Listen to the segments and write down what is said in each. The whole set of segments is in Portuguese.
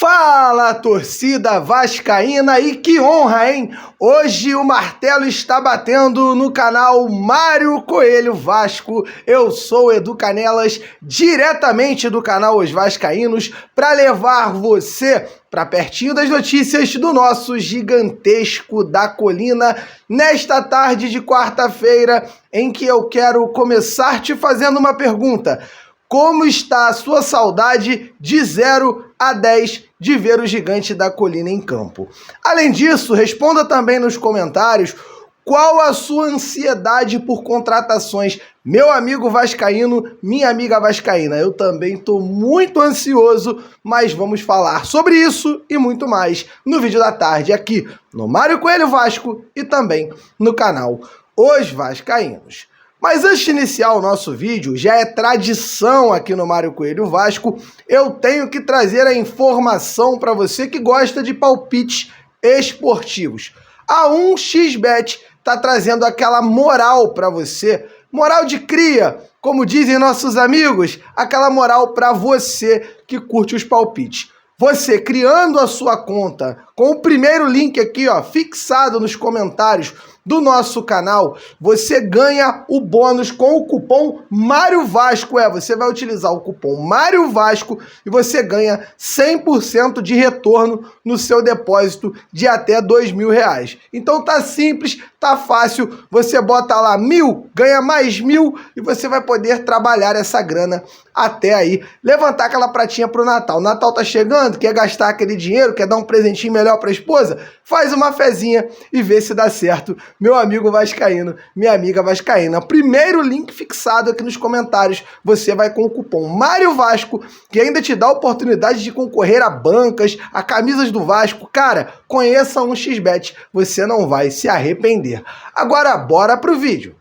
Fala, torcida vascaína, e que honra, hein? Hoje o martelo está batendo no canal Mário Coelho Vasco. Eu sou o Edu Canelas, diretamente do canal Os Vascaínos, para levar você para pertinho das notícias do nosso gigantesco da colina, nesta tarde de quarta-feira, em que eu quero começar te fazendo uma pergunta. Como está a sua saudade de 0 a 10 de ver o gigante da colina em campo? Além disso, responda também nos comentários qual a sua ansiedade por contratações. Meu amigo vascaíno, minha amiga vascaína, eu também estou muito ansioso, mas vamos falar sobre isso e muito mais no vídeo da tarde aqui no Mário Coelho Vasco e também no canal Os Vascaínos. Mas antes de iniciar o nosso vídeo, já é tradição aqui no Mário Coelho Vasco, eu tenho que trazer a informação para você que gosta de palpites esportivos. A 1xBet está trazendo aquela moral para você, moral de cria, como dizem nossos amigos, aquela moral para você que curte os palpites. Você criando a sua conta com o primeiro link aqui, ó, fixado nos comentários do nosso canal, você ganha o bônus com o cupom Mário Vasco. Você vai utilizar o cupom Mário Vasco e você ganha 100% de retorno no seu depósito de até R$2.000. Então tá simples, tá fácil, você bota lá 1.000, ganha mais 1.000 e você vai poder trabalhar essa grana até aí, levantar aquela pratinha pro Natal. O Natal tá chegando, quer gastar aquele dinheiro, quer dar um presentinho melhor pra esposa? Faz uma fezinha e vê se dá certo, meu amigo vascaíno, minha amiga vascaína. Primeiro link fixado aqui nos comentários, você vai com o cupom Mário Vasco, que ainda te dá a oportunidade de concorrer a bancas, a camisas do Vasco. Cara, conheça a 1xBet, você não vai se arrepender. Agora bora pro vídeo.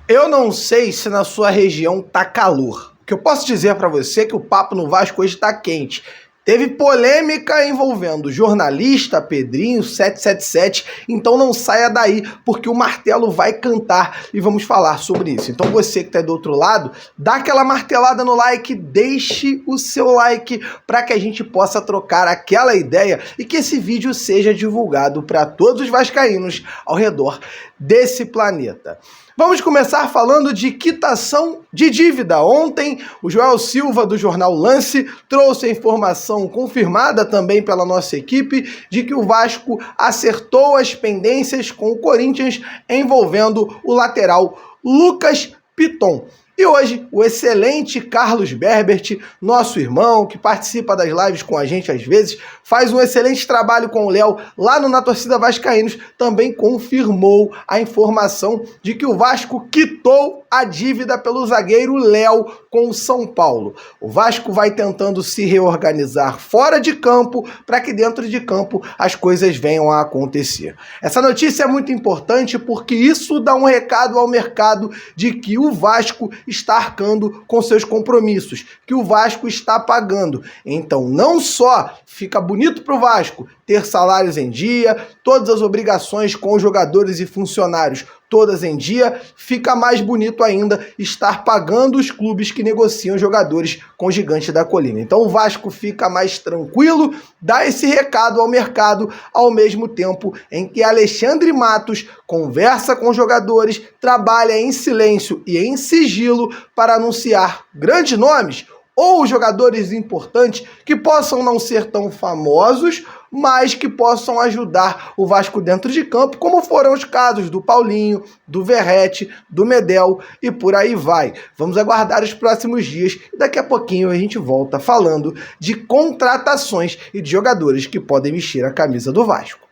Eu não sei se na sua região tá calor. O que eu posso dizer para você é que o papo no Vasco hoje tá quente. Teve polêmica envolvendo jornalista, Pedrinho, 777, então não saia daí, porque o martelo vai cantar e vamos falar sobre isso. Então você que está do outro lado, dá aquela martelada no like, deixe o seu like para que a gente possa trocar aquela ideia e que esse vídeo seja divulgado para todos os vascaínos ao redor desse planeta. Vamos começar falando de quitação de dívida. Ontem, o Joel Silva, do jornal Lance, trouxe a informação confirmada também pela nossa equipe de que o Vasco acertou as pendências com o Corinthians envolvendo o lateral Lucas Piton. E hoje, o excelente Carlos Berbert, nosso irmão, que participa das lives com a gente às vezes, faz um excelente trabalho com o Léo lá no Na Torcida Vascaínos, também confirmou a informação de que o Vasco quitou a dívida pelo zagueiro Léo com o São Paulo. O Vasco vai tentando se reorganizar fora de campo para que dentro de campo as coisas venham a acontecer. Essa notícia é muito importante porque isso dá um recado ao mercado de que o Vasco está arcando com seus compromissos, que o Vasco está pagando. Então não só fica bonito para o Vasco ter salários em dia, todas as obrigações com os jogadores e funcionários todas em dia, fica mais bonito ainda estar pagando os clubes que negociam jogadores com o gigante da colina. Então o Vasco fica mais tranquilo, dá esse recado ao mercado, ao mesmo tempo em que Alexandre Matos conversa com jogadores, trabalha em silêncio e em sigilo para anunciar grandes nomes ou jogadores importantes que possam não ser tão famosos, mas que possam ajudar o Vasco dentro de campo, como foram os casos do Paulinho, do Verratti, do Medel e por aí vai. Vamos aguardar os próximos dias e daqui a pouquinho a gente volta falando de contratações e de jogadores que podem vestir a camisa do Vasco.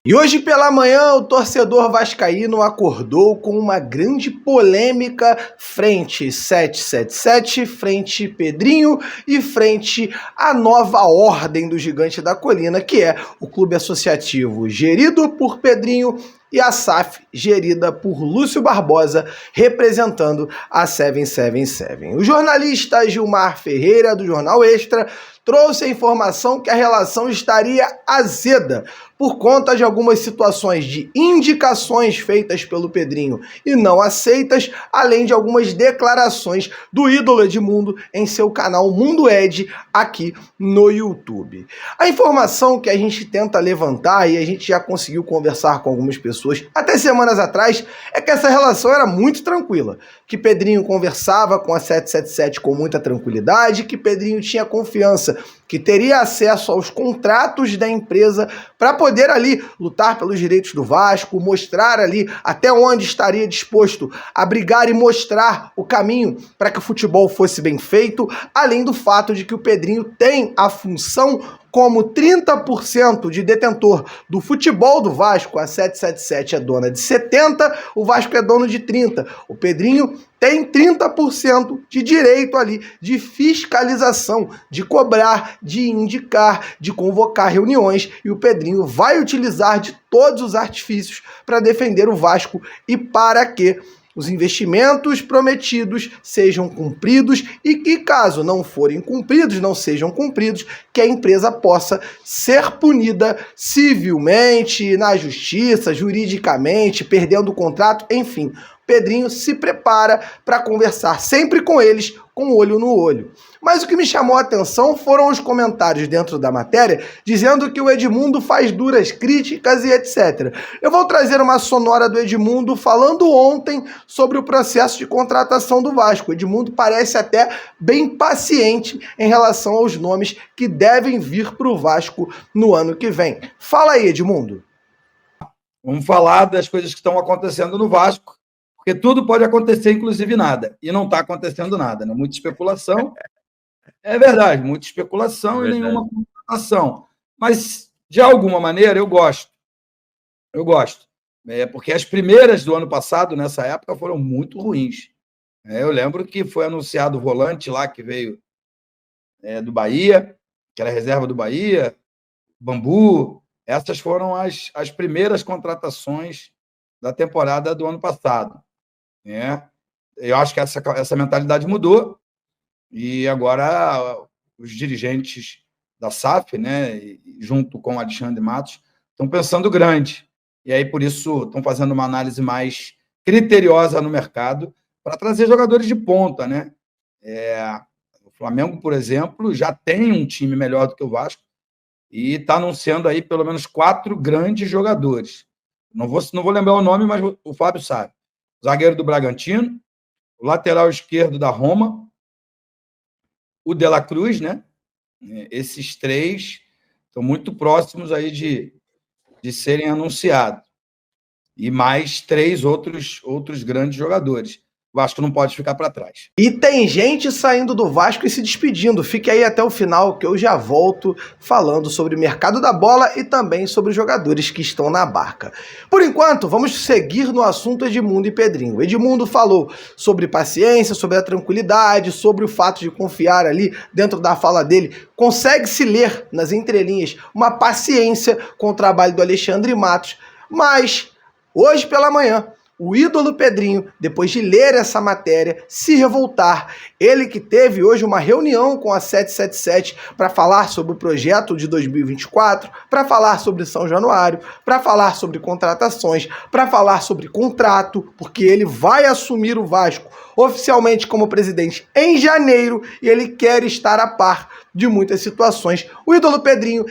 E hoje pela manhã o torcedor vascaíno acordou com uma grande polêmica frente 777, frente Pedrinho e frente à nova ordem do Gigante da Colina, que é o clube associativo gerido por Pedrinho e a SAF, gerida por Lúcio Barbosa, representando a 777. O jornalista Gilmar Ferreira, do Jornal Extra, trouxe a informação que a relação estaria azeda por conta de algumas situações de indicações feitas pelo Pedrinho e não aceitas, além de algumas declarações do ídolo Edmundo em seu canal Mundo Ed aqui no YouTube. A informação que a gente tenta levantar, e a gente já conseguiu conversar com algumas pessoas até semanas atrás, é que essa relação era muito tranquila, que Pedrinho conversava com a 777 com muita tranquilidade, que Pedrinho tinha confiança, que teria acesso aos contratos da empresa para poder ali lutar pelos direitos do Vasco, mostrar ali até onde estaria disposto a brigar e mostrar o caminho para que o futebol fosse bem feito, além do fato de que o Pedrinho tem a função como 30% de detentor do futebol do Vasco, a 777 é dona de 70%, o Vasco é dono de 30%. O Pedrinho tem 30% de direito ali de fiscalização, de cobrar, de indicar, de convocar reuniões, e o Pedrinho vai utilizar de todos os artifícios para defender o Vasco e para que os investimentos prometidos sejam cumpridos e que, caso não forem cumpridos, não sejam cumpridos, que a empresa possa ser punida civilmente, na justiça, juridicamente, perdendo o contrato, enfim. Pedrinho se prepara para conversar sempre com eles, com o olho no olho. Mas o que me chamou a atenção foram os comentários dentro da matéria, dizendo que o Edmundo faz duras críticas e etc. Eu vou trazer uma sonora do Edmundo falando ontem sobre o processo de contratação do Vasco. O Edmundo parece até bem paciente em relação aos nomes que devem vir para o Vasco no ano que vem. Fala aí, Edmundo. Vamos falar das coisas que estão acontecendo no Vasco, porque tudo pode acontecer, inclusive nada. E não está acontecendo nada, né? Muita especulação. É verdade, muita especulação e nenhuma contratação. Mas, de alguma maneira, eu gosto. Eu gosto. Porque as primeiras do ano passado, nessa época, foram muito ruins. Eu lembro que foi anunciado o volante lá que veio do Bahia, que era reserva do Bahia, Bambu. Essas foram as primeiras contratações da temporada do ano passado. Eu acho que essa mentalidade mudou e agora os dirigentes da SAF, né, junto com o Alexandre Matos, estão pensando grande. E aí, por isso, estão fazendo uma análise mais criteriosa no mercado para trazer jogadores de ponta, né? O Flamengo, por exemplo, já tem um time melhor do que o Vasco e está anunciando aí pelo menos 4 grandes jogadores. Não vou lembrar o nome, mas o Fábio sabe. O zagueiro do Bragantino, o lateral esquerdo da Roma, o De La Cruz, né? Esses 3 estão muito próximos aí de serem anunciados. E mais 3 outros grandes jogadores. O Vasco não pode ficar para trás. E tem gente saindo do Vasco e se despedindo. Fique aí até o final que eu já volto falando sobre o mercado da bola e também sobre os jogadores que estão na barca. Por enquanto, vamos seguir no assunto Edmundo e Pedrinho. Edmundo falou sobre paciência, sobre a tranquilidade, sobre o fato de confiar ali dentro da fala dele. Consegue-se ler nas entrelinhas uma paciência com o trabalho do Alexandre Matos. Mas, hoje pela manhã, o ídolo Pedrinho, depois de ler essa matéria, se revoltar. Ele que teve hoje uma reunião com a 777 para falar sobre o projeto de 2024, para falar sobre São Januário, para falar sobre contratações, para falar sobre contrato, porque ele vai assumir o Vasco oficialmente como presidente em janeiro e ele quer estar a par de muitas situações. O ídolo Pedrinho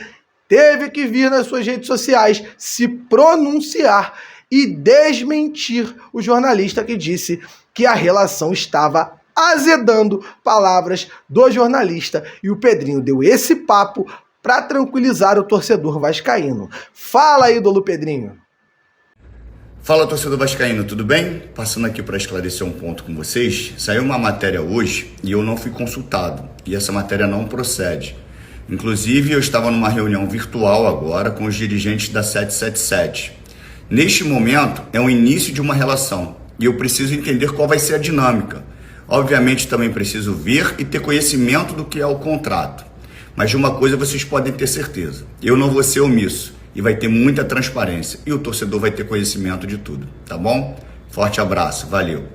teve que vir nas suas redes sociais se pronunciar e desmentir o jornalista que disse que a relação estava azedando, palavras do jornalista, e o Pedrinho deu esse papo para tranquilizar o torcedor vascaíno. Fala, ídolo Pedrinho. Fala, torcedor vascaíno, tudo bem? Passando aqui para esclarecer um ponto com vocês. Saiu uma matéria hoje e eu não fui consultado, e essa matéria não procede. Inclusive, eu estava numa reunião virtual agora com os dirigentes da 777. Neste momento, é o início de uma relação e eu preciso entender qual vai ser a dinâmica. Obviamente, também preciso ver e ter conhecimento do que é o contrato. Mas de uma coisa vocês podem ter certeza: eu não vou ser omisso. e vai ter muita transparência. E o torcedor vai ter conhecimento de tudo, tá bom? Forte abraço, valeu.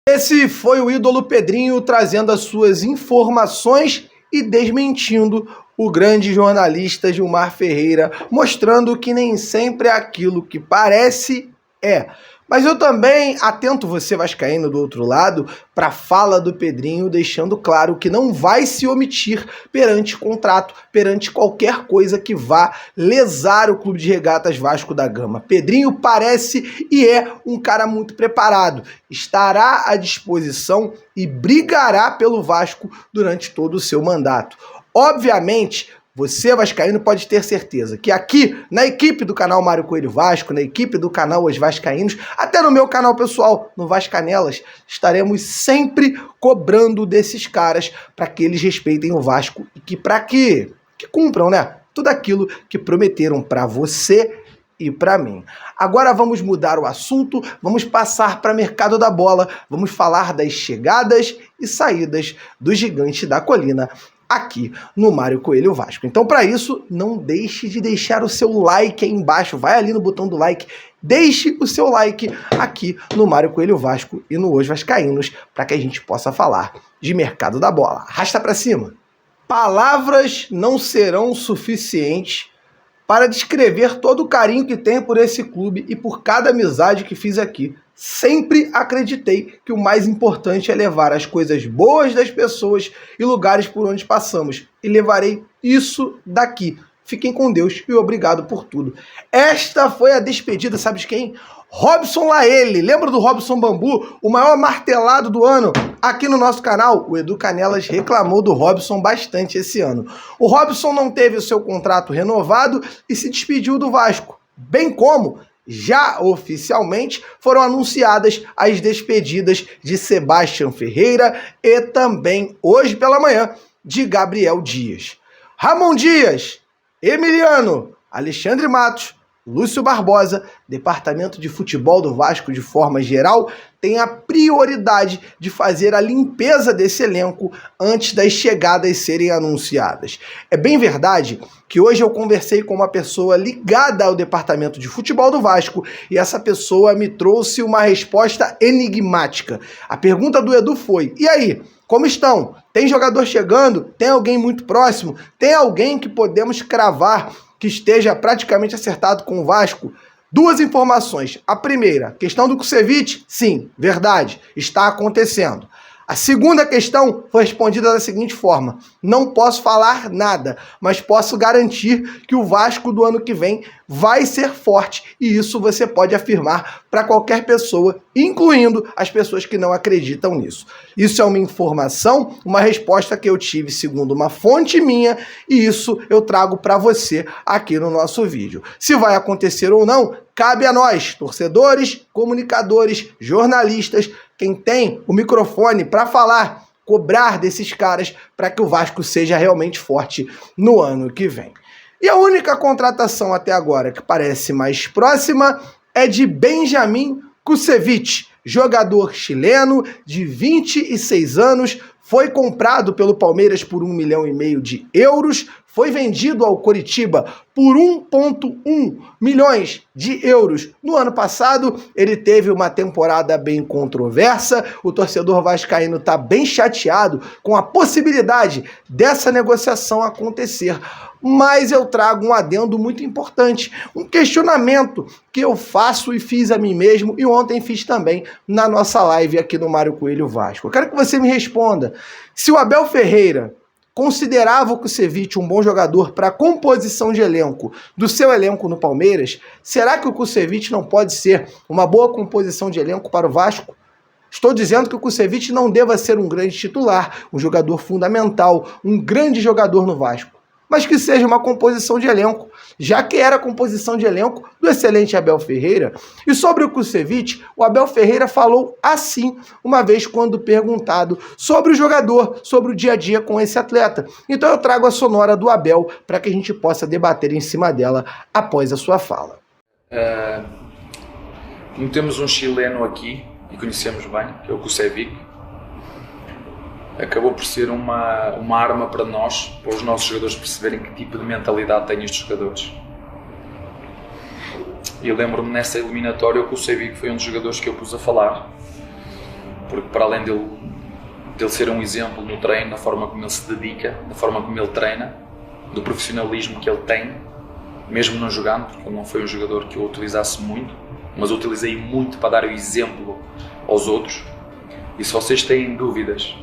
Esse foi o ídolo Pedrinho trazendo as suas informações e desmentindo o grande jornalista Gilmar Ferreira, mostrando que nem sempre é aquilo que parece é. Mas eu também atento você vascaíno do outro lado para a fala do Pedrinho, deixando claro que não vai se omitir perante contrato, perante qualquer coisa que vá lesar o Clube de Regatas Vasco da Gama. Pedrinho parece e é um cara muito preparado, estará à disposição e brigará pelo Vasco durante todo o seu mandato. Obviamente, você, vascaíno, pode ter certeza que aqui, na equipe do canal Mário Coelho Vasco, na equipe do canal Os Vascaínos, até no meu canal pessoal, no Vascanelas, estaremos sempre cobrando desses caras para que eles respeitem o Vasco e que que cumpram, né? Tudo aquilo que prometeram para você e para mim. Agora vamos mudar o assunto, vamos passar para o mercado da bola, vamos falar das chegadas e saídas do gigante da colina aqui no Mário Coelho Vasco. Então, para isso, não deixe de deixar o seu like aí embaixo. Vai ali no botão do like, deixe o seu like aqui no Mário Coelho Vasco e no Os Vascaínos, para que a gente possa falar de mercado da bola. Arrasta para cima. Palavras não serão suficientes para descrever todo o carinho que tenho por esse clube e por cada amizade que fiz aqui. Sempre acreditei que o mais importante é levar as coisas boas das pessoas e lugares por onde passamos. E levarei isso daqui. Fiquem com Deus e obrigado por tudo. Esta foi a despedida, sabe de quem? Robson Laele. Lembra do Robson Bambu? O maior martelado do ano aqui no nosso canal? O Edu Canelas reclamou do Robson bastante esse ano. O Robson não teve o seu contrato renovado e se despediu do Vasco. Bem como já oficialmente foram anunciadas as despedidas de Sebastião Ferreira e também, hoje pela manhã, de Gabriel Dias. Ramon Dias, Emiliano, Alexandre Matos, Lúcio Barbosa, departamento de futebol do Vasco de forma geral, tem a prioridade de fazer a limpeza desse elenco antes das chegadas serem anunciadas. É bem verdade que hoje eu conversei com uma pessoa ligada ao departamento de futebol do Vasco e essa pessoa me trouxe uma resposta enigmática. A pergunta do Edu foi: e aí, como estão? Tem jogador chegando? Tem alguém muito próximo? Tem alguém que podemos cravar que esteja praticamente acertado com o Vasco? Duas informações. A primeira, questão do Kusevich, sim, verdade, está acontecendo. A segunda questão foi respondida da seguinte forma: não posso falar nada, mas posso garantir que o Vasco do ano que vem vai ser forte, e isso você pode afirmar para qualquer pessoa, incluindo as pessoas que não acreditam nisso. Isso é uma informação, uma resposta que eu tive segundo uma fonte minha, e isso eu trago para você aqui no nosso vídeo. Se vai acontecer ou não, cabe a nós, torcedores, comunicadores, jornalistas, quem tem o microfone para falar, cobrar desses caras para que o Vasco seja realmente forte no ano que vem. E a única contratação até agora que parece mais próxima é de Benjamin Kusevich, jogador chileno de 26 anos, foi comprado pelo Palmeiras por 1,5 milhão de euros, foi vendido ao Coritiba por 1,1 milhões de euros. No ano passado, ele teve uma temporada bem controversa, o torcedor vascaíno está bem chateado com a possibilidade dessa negociação acontecer. Mas eu trago um adendo muito importante, um questionamento que eu faço e fiz a mim mesmo, e ontem fiz também na nossa live aqui no Mário Coelho Vasco. Eu quero que você me responda: se o Abel Ferreira considerava o Kusevich um bom jogador para a composição de elenco do seu elenco no Palmeiras, será que o Kusevich não pode ser uma boa composição de elenco para o Vasco? Estou dizendo que o Kusevich não deva ser um grande titular, um jogador fundamental, um grande jogador no Vasco, mas que seja uma composição de elenco, já que era a composição de elenco do excelente Abel Ferreira. E sobre o Kusevich, o Abel Ferreira falou assim, uma vez quando perguntado sobre o jogador, sobre o dia a dia com esse atleta. Então eu trago a sonora do Abel para que a gente possa debater em cima dela após a sua fala. Como temos um chileno aqui, e conhecemos bem, que é o Kusevich, acabou por ser uma arma para nós, para os nossos jogadores perceberem que tipo de mentalidade têm estes jogadores. E eu lembro-me nessa eliminatória o Kusevic foi um dos jogadores que eu pus a falar, porque para além dele ser um exemplo no treino, na forma como ele se dedica, da forma como ele treina, do profissionalismo que ele tem, mesmo não jogando, porque ele não foi um jogador que eu utilizasse muito, mas eu utilizei muito para dar o exemplo aos outros. E se vocês têm dúvidas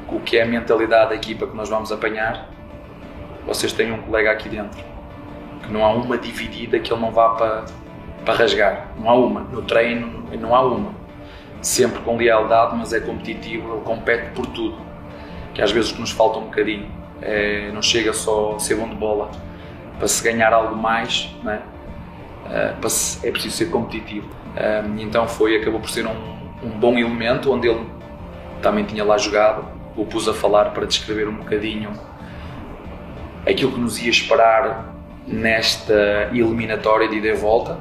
o que é a mentalidade da equipa que nós vamos apanhar, vocês têm um colega aqui dentro, que não há uma dividida que ele não vá para rasgar, não há uma, no treino não há uma, sempre com lealdade, mas é competitivo, ele compete por tudo, que às vezes nos falta um bocadinho, não chega só a ser bom de bola, para se ganhar algo mais, não é? É preciso ser competitivo, então acabou por ser um bom elemento, onde ele também tinha lá jogado, o pus a falar para descrever um bocadinho aquilo que nos ia esperar nesta eliminatória de ida e volta.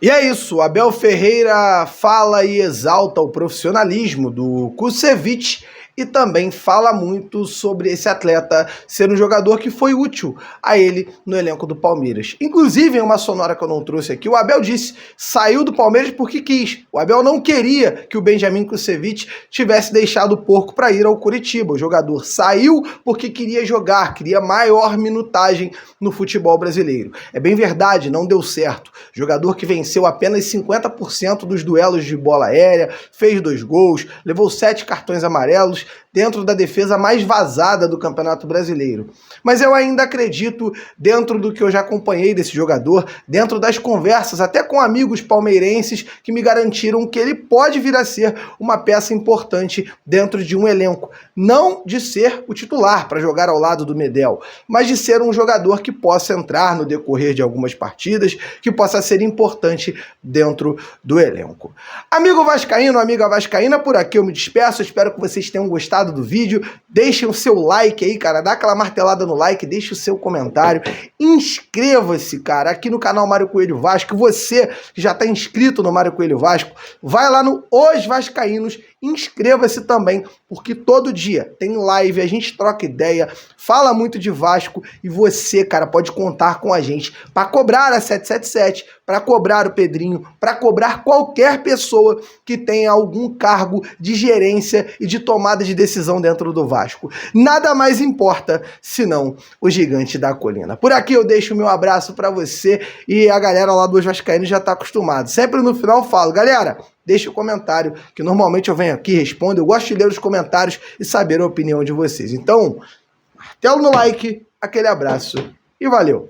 E é isso, Abel Ferreira fala e exalta o profissionalismo do Kusevic e também fala muito sobre esse atleta ser um jogador que foi útil a ele no elenco do Palmeiras. Inclusive, em uma sonora que eu não trouxe aqui, o Abel disse, saiu do Palmeiras porque quis. O Abel não queria que o Benjamin Kusevic tivesse deixado o porco para ir ao Curitiba. O jogador saiu porque queria jogar, queria maior minutagem no futebol brasileiro. É bem verdade, não deu certo. Jogador que venceu apenas 50% dos duelos de bola aérea, fez 2 gols, levou 7 cartões amarelos, dentro da defesa mais vazada do Campeonato Brasileiro. Mas eu ainda acredito, dentro do que eu já acompanhei desse jogador, dentro das conversas, até com amigos palmeirenses, que me garantiram que ele pode vir a ser uma peça importante dentro de um elenco. Não de ser o titular para jogar ao lado do Medel, mas de ser um jogador que possa entrar no decorrer de algumas partidas, que possa ser importante dentro do elenco. Amigo vascaíno, amiga vascaína, por aqui eu me despeço, espero que vocês tenham gostado do vídeo, deixem o seu like aí, cara, dá aquela martelada no like, deixe o seu comentário, inscreva-se, cara, aqui no canal Mário Coelho Vasco, você que já está inscrito no Mário Coelho Vasco, vai lá no Os Vascaínos, inscreva-se também, porque todo dia tem live, a gente troca ideia, fala muito de Vasco e você, cara, pode contar com a gente para cobrar a 777, para cobrar o Pedrinho, para cobrar qualquer pessoa que tenha algum cargo de gerência e de tomada de decisão dentro do Vasco. Nada mais importa senão o gigante da colina. Por aqui eu deixo o meu abraço para você e a galera lá dos Vascaínos já tá acostumado. Sempre no final eu falo, galera, deixa o comentário, que normalmente eu venho aqui, respondo, eu gosto de ler os comentários e saber a opinião de vocês. Então, martelo no like, aquele abraço e valeu!